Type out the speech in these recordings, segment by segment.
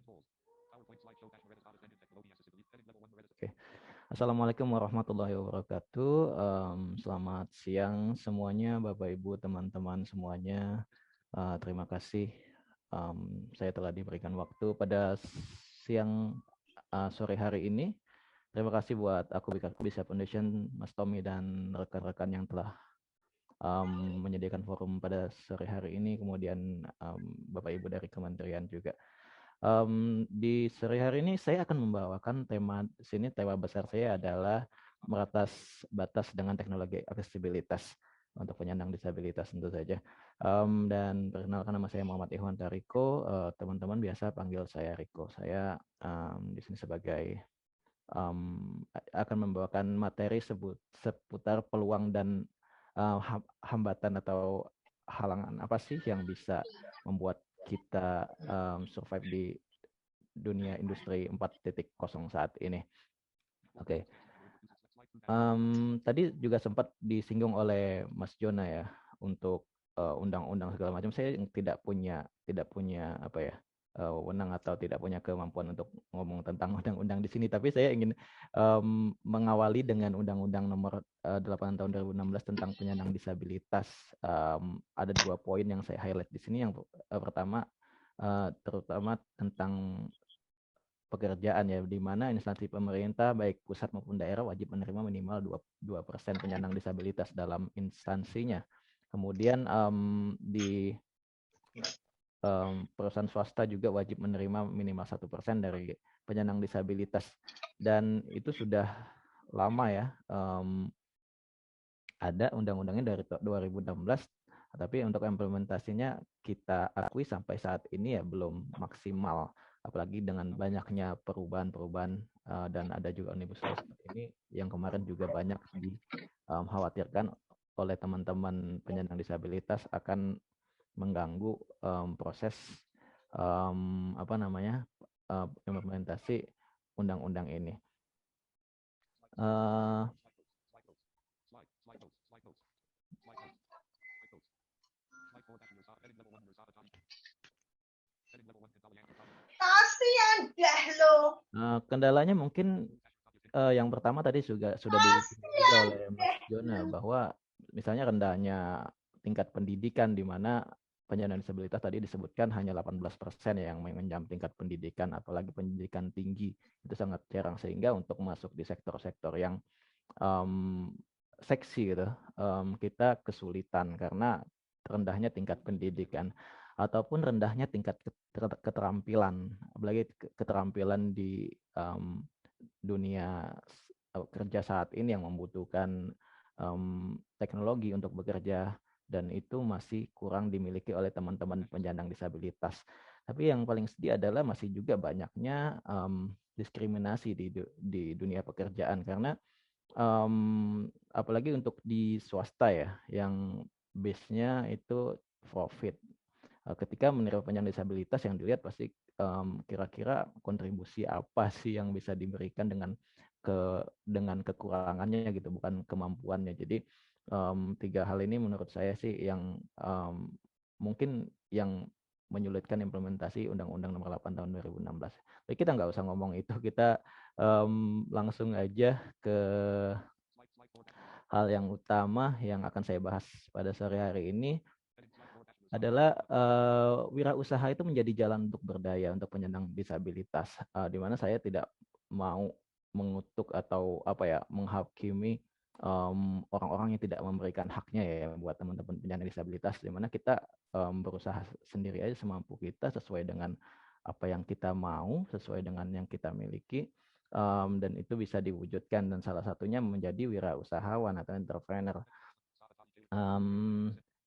Oke. Assalamualaikum warahmatullahi wabarakatuh. Selamat siang semuanya, Bapak Ibu, teman-teman semuanya. Terima kasih saya telah diberikan waktu pada siang sore hari ini. Terima kasih buat aku Bisa Foundation, Mas Tommy dan rekan-rekan yang telah menyediakan forum pada sore hari ini. Kemudian Bapak Ibu dari Kementerian juga. Di sore hari ini saya akan membawakan tema besar saya adalah meratas batas dengan teknologi aksesibilitas untuk penyandang disabilitas tentu saja. Dan perkenalkan, nama saya Muhammad Ikhwan Tariko. Teman-teman biasa panggil saya Riko. Saya di sini sebagai akan membawakan materi seputar peluang dan hambatan atau halangan apa sih yang bisa membuat kita survive di dunia industri 4.0 saat ini. Oke. Tadi juga sempat disinggung oleh Mas Jona ya untuk undang-undang segala macam. Saya tidak punya apa ya, wewenang atau tidak punya kemampuan untuk ngomong tentang undang-undang di sini. Tapi saya ingin mengawali dengan Undang-Undang Nomor 8 Tahun 2016 tentang penyandang disabilitas. Ada 2 poin yang saya highlight di sini. Yang pertama terutama tentang pekerjaan ya, di mana instansi pemerintah baik pusat maupun daerah wajib menerima minimal 2% penyandang disabilitas dalam instansinya. Kemudian di perusahaan swasta juga wajib menerima minimal 1% dari penyandang disabilitas, dan itu sudah lama ya, ada undang-undangnya dari 2016, tapi untuk implementasinya kita akui sampai saat ini ya belum maksimal, apalagi dengan banyaknya perubahan-perubahan dan ada juga omnibus law seperti ini yang kemarin juga banyak dikhawatirkan oleh teman-teman penyandang disabilitas akan mengganggu proses implementasi undang-undang ini. Kasihan dah lo. Kendalanya mungkin yang pertama tadi sudah disinggung juga oleh Mas Jona bahwa misalnya rendahnya tingkat pendidikan, di mana penyandang disabilitas tadi disebutkan hanya 18% yang mengenyam tingkat pendidikan, apalagi pendidikan tinggi itu sangat jarang, sehingga untuk masuk di sektor-sektor yang seksi gitu, kita kesulitan karena rendahnya tingkat pendidikan ataupun rendahnya tingkat keterampilan, apalagi keterampilan di dunia kerja saat ini yang membutuhkan teknologi untuk bekerja, dan itu masih kurang dimiliki oleh teman-teman penyandang disabilitas. Tapi yang paling sedih adalah masih juga banyaknya diskriminasi di dunia pekerjaan, karena apalagi untuk di swasta ya, yang base-nya itu profit. Ketika menerima penyandang disabilitas, yang dilihat pasti kira-kira kontribusi apa sih yang bisa diberikan dengan kekurangannya gitu, bukan kemampuannya. Jadi 3 hal ini menurut saya sih yang mungkin yang menyulitkan implementasi Undang-Undang Nomor 8 Tahun 2016. Tapi kita nggak usah ngomong itu, kita langsung aja ke hal yang utama yang akan saya bahas pada sore hari ini, adalah wirausaha itu menjadi jalan untuk berdaya untuk penyandang disabilitas, di mana saya tidak mau mengutuk atau menghakimi orang-orang yang tidak memberikan haknya ya buat teman-teman penyandang disabilitas, di mana kita berusaha sendiri aja semampu kita sesuai dengan apa yang kita mau, sesuai dengan yang kita miliki, dan itu bisa diwujudkan, dan salah satunya menjadi wirausahawan atau entrepreneur.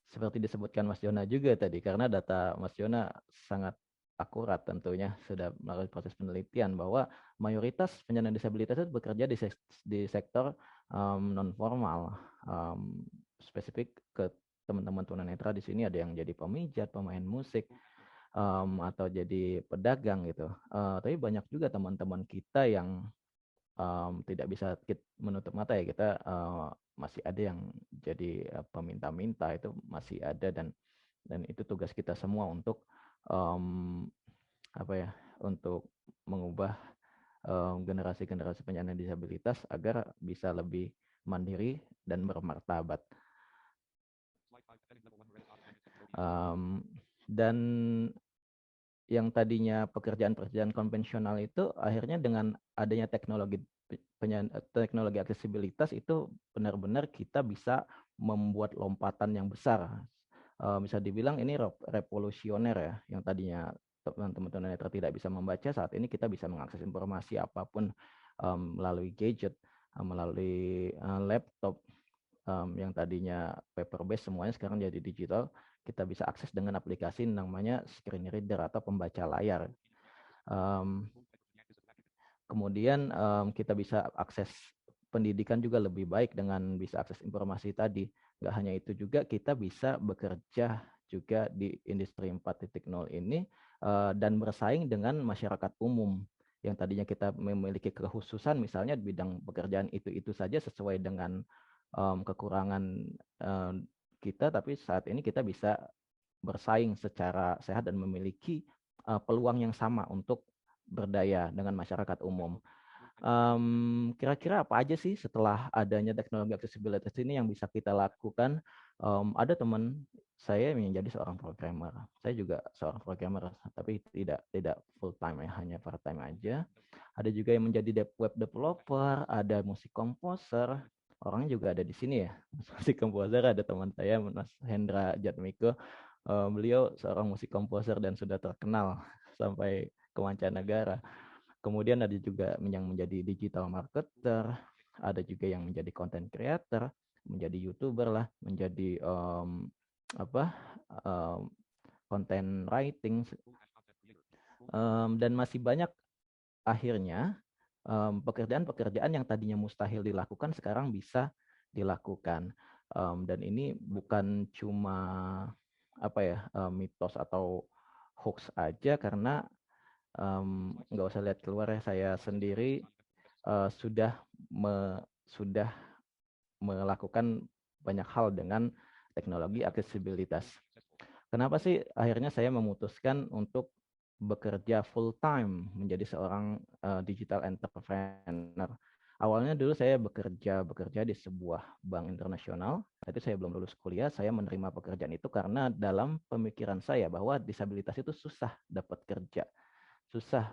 Seperti disebutkan Mas Jona juga tadi, karena data Mas Jona sangat akurat tentunya, sudah melalui proses penelitian bahwa mayoritas penyandang disabilitas itu bekerja di sektor non formal. Spesifik ke teman-teman tunanetra di sini ada yang jadi pemijat, pemain musik, atau jadi pedagang gitu. Tapi banyak juga teman-teman kita yang tidak bisa menutup mata ya, kita masih ada yang jadi peminta-minta, itu masih ada, dan itu tugas kita semua untuk untuk mengubah generasi-generasi penyandang disabilitas agar bisa lebih mandiri dan bermartabat. Dan yang tadinya pekerjaan-pekerjaan konvensional itu akhirnya dengan adanya teknologi aksesibilitas itu benar-benar kita bisa membuat lompatan yang besar. Bisa dibilang ini revolusioner ya, yang tadinya teman-teman tunanetra tidak bisa membaca, saat ini kita bisa mengakses informasi apapun melalui gadget, melalui laptop, yang tadinya paper based semuanya sekarang jadi digital. Kita bisa akses dengan aplikasi namanya screen reader atau pembaca layar. Kemudian kita bisa akses pendidikan juga lebih baik dengan bisa akses informasi tadi. Nggak hanya itu juga, kita bisa bekerja juga di industri 4.0 ini dan bersaing dengan masyarakat umum yang tadinya kita memiliki kekhususan misalnya di bidang pekerjaan itu saja sesuai dengan kekurangan kita, tapi saat ini kita bisa bersaing secara sehat dan memiliki peluang yang sama untuk berdaya dengan masyarakat umum. Kira-kira apa aja sih setelah adanya teknologi accessibility ini yang bisa kita lakukan? Ada teman saya yang menjadi seorang programmer. Saya juga seorang programmer, tapi tidak full time ya, hanya part time aja. Ada juga yang menjadi web developer, ada musik komposer. Orangnya juga ada di sini ya. Musik komposer ada teman saya, Mas Hendra Jatmiko. Beliau seorang musik komposer dan sudah terkenal sampai ke mancanegara. Kemudian ada juga yang menjadi digital marketer, ada juga yang menjadi content creator, menjadi YouTuber lah, menjadi content writing, dan masih banyak akhirnya pekerjaan-pekerjaan yang tadinya mustahil dilakukan sekarang bisa dilakukan. Dan ini bukan cuma mitos atau hoax aja, karena nggak usah lihat keluar ya, saya sendiri sudah melakukan banyak hal dengan teknologi aksesibilitas. Kenapa sih akhirnya saya memutuskan untuk bekerja full time menjadi seorang digital entrepreneur? Awalnya dulu saya bekerja di sebuah bank internasional. Tapi saya belum lulus kuliah, saya menerima pekerjaan itu karena dalam pemikiran saya bahwa disabilitas itu susah dapat kerja, susah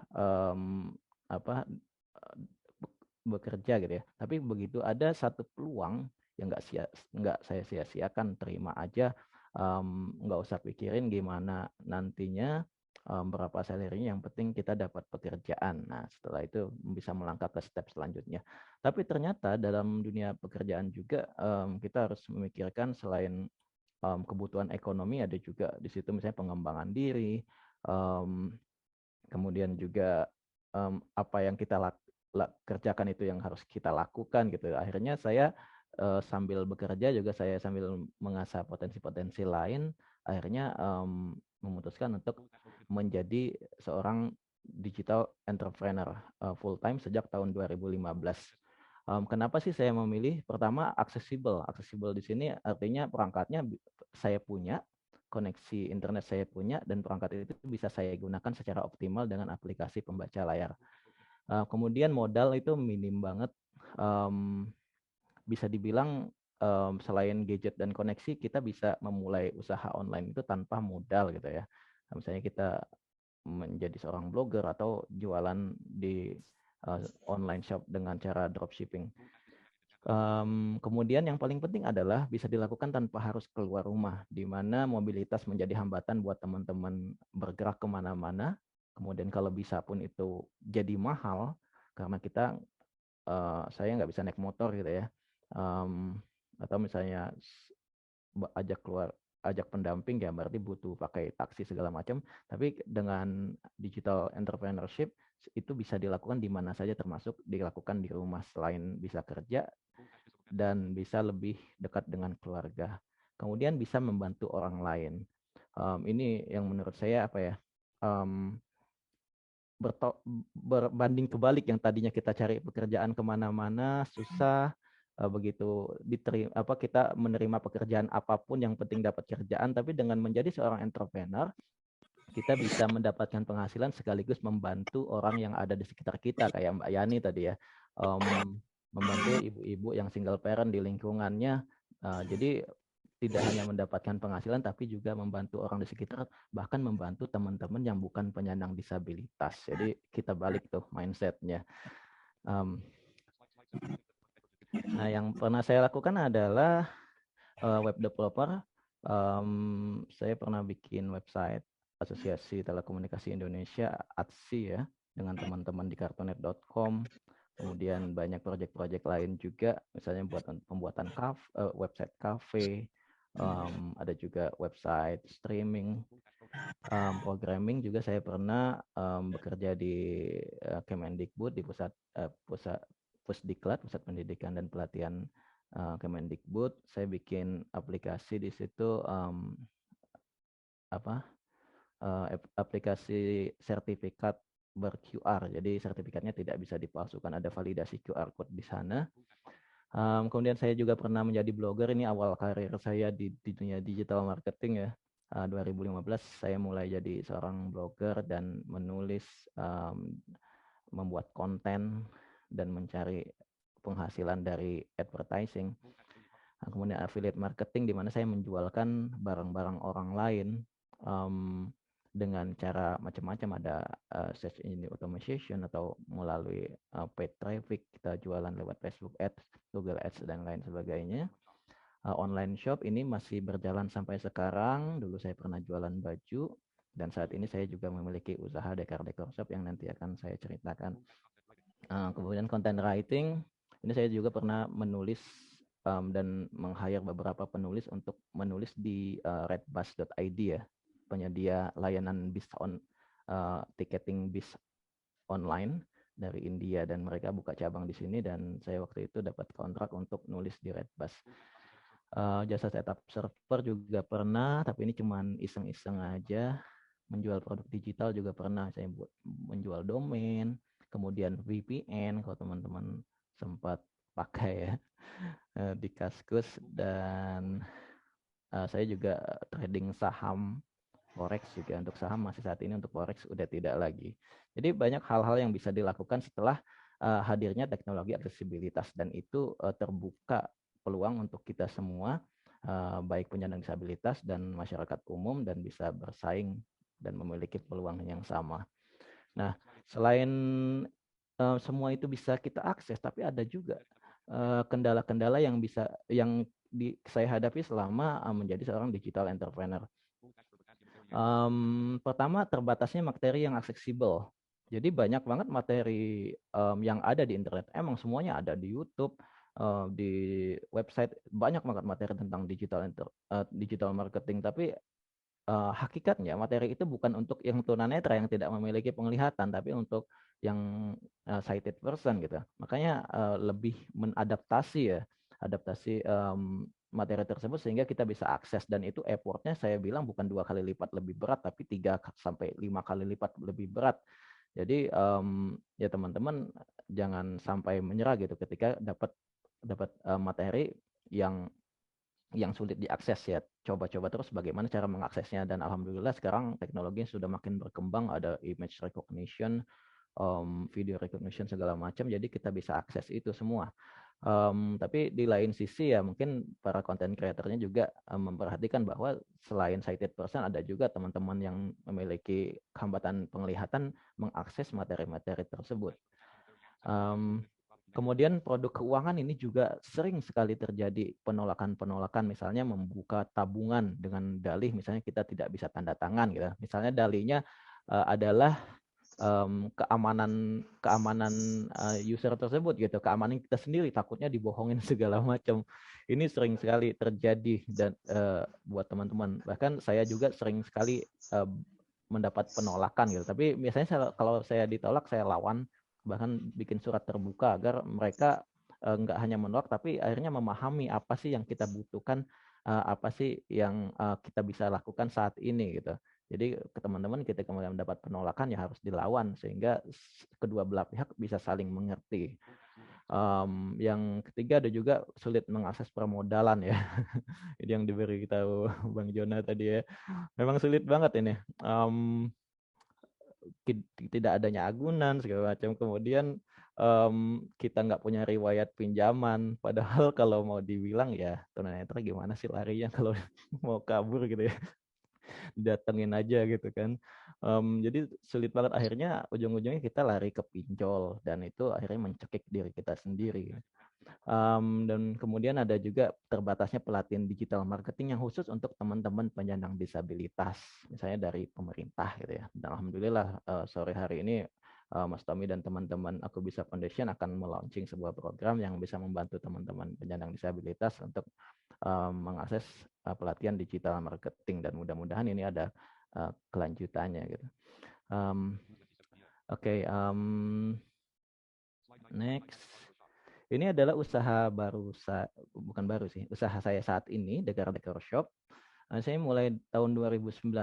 bekerja gitu ya. Tapi begitu ada satu peluang yang nggak saya sia-siakan, terima aja. Nggak usah pikirin gimana nantinya berapa salary-nya, yang penting kita dapat pekerjaan. Nah, setelah itu bisa melangkah ke step selanjutnya. Tapi ternyata dalam dunia pekerjaan juga kita harus memikirkan selain kebutuhan ekonomi, ada juga di situ misalnya pengembangan diri, kemudian juga apa yang kita kerjakan itu yang harus kita lakukan gitu. Akhirnya saya sambil bekerja juga saya sambil mengasah potensi-potensi lain, akhirnya memutuskan untuk menjadi seorang digital entrepreneur full time sejak tahun 2015. Kenapa sih saya memilih? Pertama, aksesibel. Aksesibel di sini artinya perangkatnya saya punya, koneksi internet saya punya, dan perangkat itu bisa saya gunakan secara optimal dengan aplikasi pembaca layar. Kemudian modal itu minim banget. Bisa dibilang selain gadget dan koneksi, kita bisa memulai usaha online itu tanpa modal gitu ya. Misalnya kita menjadi seorang blogger atau jualan di online shop dengan cara dropshipping. Kemudian yang paling penting adalah bisa dilakukan tanpa harus keluar rumah, di mana mobilitas menjadi hambatan buat teman-teman bergerak kemana-mana. Kemudian kalau bisa pun itu jadi mahal, karena saya nggak bisa naik motor gitu ya. Atau misalnya ajak pendamping ya berarti butuh pakai taksi segala macam. Tapi dengan digital entrepreneurship itu bisa dilakukan di mana saja, termasuk dilakukan di rumah selain bisa kerja, dan bisa lebih dekat dengan keluarga. Kemudian bisa membantu orang lain. Ini yang menurut saya berbanding kebalik, yang tadinya kita cari pekerjaan kemana-mana susah, begitu kita menerima pekerjaan apapun yang penting dapat kerjaan. Tapi dengan menjadi seorang entrepreneur, kita bisa mendapatkan penghasilan sekaligus membantu orang yang ada di sekitar kita, kayak Mbak Yani tadi ya, membantu ibu-ibu yang single parent di lingkungannya. Jadi tidak hanya mendapatkan penghasilan, tapi juga membantu orang di sekitar, bahkan membantu teman-teman yang bukan penyandang disabilitas. Jadi kita balik tuh mindsetnya. Nah, yang pernah saya lakukan adalah web developer. Saya pernah bikin website Asosiasi Telekomunikasi Indonesia, ATSI ya, dengan teman-teman di kartunet.com. Kemudian banyak proyek-proyek lain juga, misalnya pembuatan website cafe, ada juga website streaming, programming juga saya pernah bekerja di Kemendikbud, di Pusdiklat, Pusat Pendidikan dan Pelatihan Kemendikbud. Saya bikin aplikasi di situ, aplikasi sertifikat ber-QR. Jadi sertifikatnya tidak bisa dipalsukan, ada validasi QR code di sana. Kemudian saya juga pernah menjadi blogger. Ini awal karir saya di dunia digital marketing ya. 2015 saya mulai jadi seorang blogger dan menulis, membuat konten dan mencari penghasilan dari advertising. Kemudian affiliate marketing, di mana saya menjualkan barang-barang orang lain dengan cara macam-macam. Ada search engine automation atau melalui paid traffic, kita jualan lewat Facebook Ads, Google Ads, dan lain sebagainya. Online shop ini masih berjalan sampai sekarang. Dulu saya pernah jualan baju, dan saat ini saya juga memiliki usaha dekor shop yang nanti akan saya ceritakan. Kemudian content writing, ini saya juga pernah menulis dan meng-hire beberapa penulis untuk menulis di redbus.id ya, penyedia layanan bis ticketing bis online dari India, dan mereka buka cabang di sini, dan saya waktu itu dapat kontrak untuk nulis di Redbus. Jasa setup server juga pernah, tapi ini cuman iseng-iseng aja. Menjual produk digital juga pernah, saya menjual domain, kemudian VPN kalau teman-teman sempat pakai ya, di Kaskus. Dan saya juga trading saham forex juga. Untuk saham masih saat ini, untuk forex udah tidak lagi. Jadi banyak hal-hal yang bisa dilakukan setelah hadirnya teknologi aksesibilitas, dan itu terbuka peluang untuk kita semua, baik penyandang disabilitas dan masyarakat umum, dan bisa bersaing dan memiliki peluang yang sama. Nah, selain semua itu bisa kita akses, tapi ada juga kendala-kendala yang saya hadapi selama menjadi seorang digital entrepreneur. Pertama, terbatasnya materi yang aksesibel. Jadi banyak banget materi yang ada di internet. Emang semuanya ada di YouTube, di website, banyak banget materi tentang digital marketing. Tapi hakikatnya materi itu bukan untuk yang tunanetra yang tidak memiliki penglihatan, tapi untuk yang sighted person gitu. Makanya lebih mengadaptasi materi tersebut sehingga kita bisa akses, dan itu effortnya saya bilang bukan 2 kali lipat lebih berat, tapi 3 sampai 5 kali lipat lebih berat. Jadi ya teman-teman jangan sampai menyerah gitu ketika dapat materi yang sulit diakses ya. Coba-coba terus bagaimana cara mengaksesnya, dan alhamdulillah sekarang teknologi sudah makin berkembang, ada image recognition, video recognition segala macam, jadi kita bisa akses itu semua. Tapi di lain sisi ya mungkin para content creatornya juga memperhatikan bahwa selain sighted person ada juga teman-teman yang memiliki hambatan penglihatan mengakses materi-materi tersebut. Kemudian produk keuangan ini juga sering sekali terjadi penolakan-penolakan, misalnya membuka tabungan dengan dalih misalnya kita tidak bisa tanda tangan gitu. Misalnya dalihnya adalah keamanan user tersebut gitu, keamanan kita sendiri, takutnya dibohongin segala macam. Ini sering sekali terjadi, dan buat teman-teman, bahkan saya juga sering sekali mendapat penolakan gitu. Tapi biasanya kalau saya ditolak, saya lawan, bahkan bikin surat terbuka agar mereka nggak hanya menolak, tapi akhirnya memahami apa sih yang kita butuhkan, apa sih yang kita bisa lakukan saat ini gitu. Jadi ke teman-teman, kita kemudian mendapat penolakan ya harus dilawan sehingga kedua belah pihak bisa saling mengerti. Yang ketiga ada juga sulit mengakses permodalan ya. Ini yang diberi tahu Bang Jona tadi ya. Memang sulit banget ini. Tidak adanya agunan segala macam. Kemudian kita nggak punya riwayat pinjaman. Padahal kalau mau dibilang ya tunanetra gimana sih larinya kalau mau kabur gitu ya. Datengin aja gitu kan. Jadi sulit banget, akhirnya ujung-ujungnya kita lari ke pinjol dan itu akhirnya mencekik diri kita sendiri. Dan kemudian ada juga terbatasnya pelatihan digital marketing yang khusus untuk teman-teman penyandang disabilitas, misalnya dari pemerintah gitu ya. Dan alhamdulillah sore hari ini Mas Tommy dan teman-teman Aku Bisa Foundation akan melaunching sebuah program yang bisa membantu teman-teman penyandang disabilitas untuk mengakses pelatihan digital marketing, dan mudah-mudahan ini ada kelanjutannya gitu. Oke, next. Ini adalah usaha baru, bukan baru sih, usaha saya saat ini, Dekar Dekor Shop. Saya mulai tahun 2019.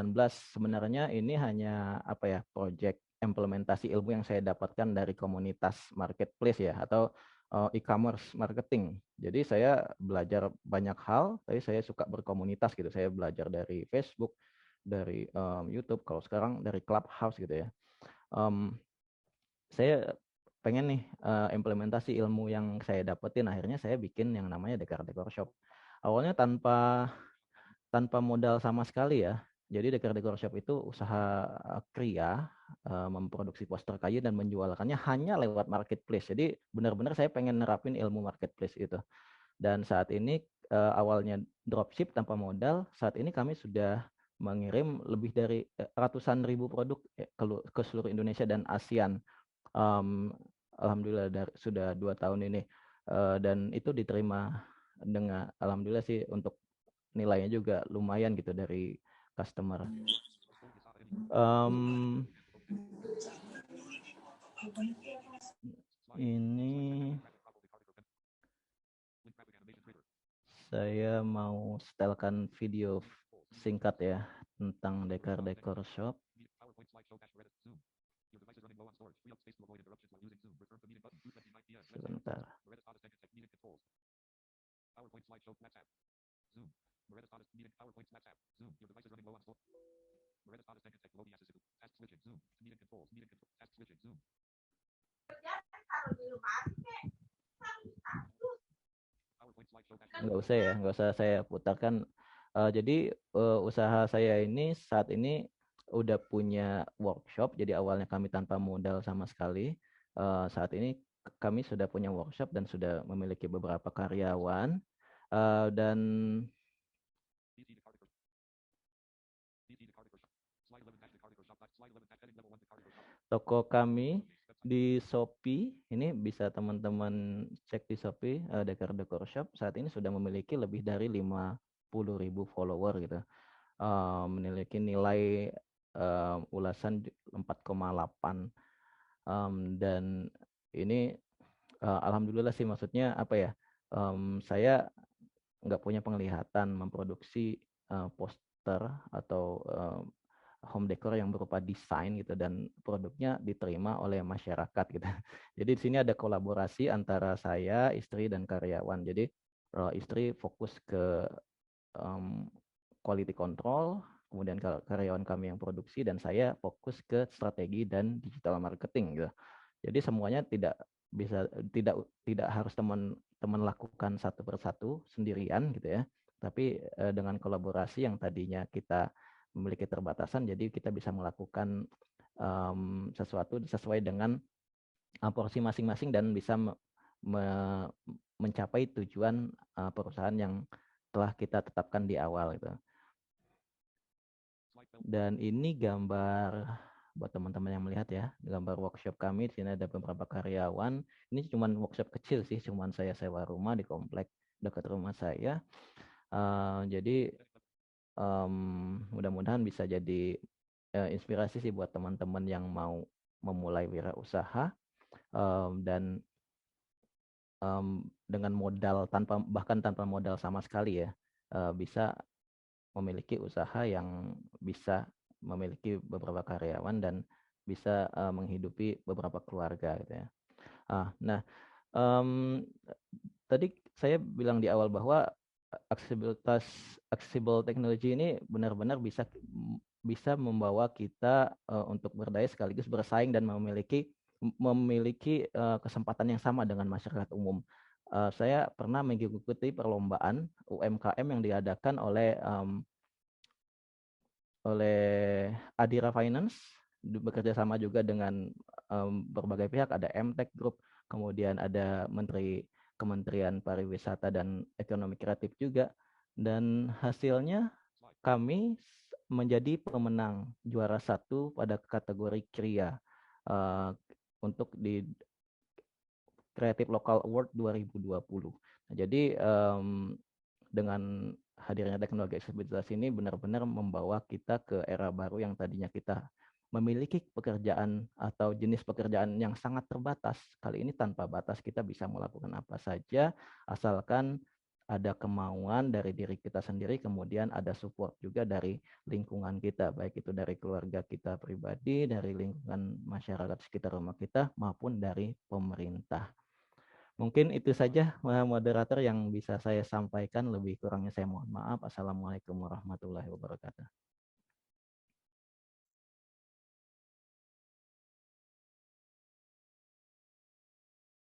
Sebenarnya ini hanya apa ya, project implementasi ilmu yang saya dapatkan dari komunitas marketplace ya, atau e-commerce marketing. Jadi saya belajar banyak hal, tapi saya suka berkomunitas gitu. Saya belajar dari Facebook, dari YouTube, kalau sekarang dari Clubhouse gitu ya. Saya pengen nih implementasi ilmu yang saya dapetin, akhirnya saya bikin yang namanya Dekar Dekor Shop. Awalnya tanpa modal sama sekali ya. Jadi Dekar Dekor Shop itu usaha kria, memproduksi poster kayu dan menjualkannya hanya lewat marketplace. Jadi benar-benar saya pengen nerapin ilmu marketplace itu. Dan saat ini awalnya dropship tanpa modal, saat ini kami sudah mengirim lebih dari ratusan ribu produk ke seluruh Indonesia dan ASEAN. Alhamdulillah sudah 2 tahun ini, dan itu diterima dengan alhamdulillah sih, untuk nilainya juga lumayan gitu dari customer. Ini saya mau setelkan video singkat ya tentang Dekar Dekor Shop. Sebentar. Nggak usah saya putarkan. Jadi usaha saya ini saat ini udah punya workshop. Jadi awalnya kami tanpa modal sama sekali. Saat ini kami sudah punya workshop dan sudah memiliki beberapa karyawan. Dan toko kami di Shopee, ini bisa teman-teman cek di Shopee, Dekar Dekor Shop saat ini sudah memiliki lebih dari 50.000 follower gitu. Memiliki nilai ulasan 4,8, dan ini alhamdulillah sih, maksudnya apa ya, saya nggak punya penglihatan memproduksi poster atau home decor yang berupa desain gitu, dan produknya diterima oleh masyarakat gitu. Jadi di sini ada kolaborasi antara saya, istri, dan karyawan. Jadi istri fokus ke quality control, kemudian karyawan kami yang produksi, dan saya fokus ke strategi dan digital marketing gitu. Jadi semuanya tidak harus teman-teman lakukan satu persatu sendirian gitu ya. Tapi dengan kolaborasi yang tadinya kita memiliki terbatasan, jadi kita bisa melakukan sesuatu sesuai dengan porsi masing-masing dan bisa mencapai tujuan perusahaan yang telah kita tetapkan di awal gitu. Dan ini gambar buat teman-teman yang melihat ya, gambar workshop kami. Di sini ada beberapa karyawan. Ini cuma workshop kecil sih, cuma saya sewa rumah di komplek dekat rumah saya. Jadi mudah-mudahan bisa jadi inspirasi sih buat teman-teman yang mau memulai wirausaha, dan dengan modal bahkan tanpa modal sama sekali ya, bisa memiliki usaha yang bisa memiliki beberapa karyawan dan bisa menghidupi beberapa keluarga gitu ya. Nah, Mmm, Tadi saya bilang di awal bahwa accessible technology ini benar-benar bisa membawa kita, untuk berdaya sekaligus bersaing dan memiliki kesempatan yang sama dengan masyarakat umum. Saya pernah mengikuti perlombaan UMKM yang diadakan oleh Adira Finance, bekerja sama juga dengan berbagai pihak, ada MTech Group, kemudian ada Kementerian Pariwisata dan Ekonomi Kreatif juga, dan hasilnya kami menjadi pemenang juara satu pada kategori Kria uh, untuk di Creative Local Award 2020. Nah, jadi dengan hadirnya teknologi aksesibilitas ini benar-benar membawa kita ke era baru yang tadinya kita memiliki pekerjaan atau jenis pekerjaan yang sangat terbatas. Kali ini tanpa batas kita bisa melakukan apa saja asalkan ada kemauan dari diri kita sendiri, kemudian ada support juga dari lingkungan kita, baik itu dari keluarga kita pribadi, dari lingkungan masyarakat sekitar rumah kita, maupun dari pemerintah. Mungkin itu saja moderator yang bisa saya sampaikan. Lebih kurangnya saya mohon maaf. Assalamualaikum warahmatullahi wabarakatuh.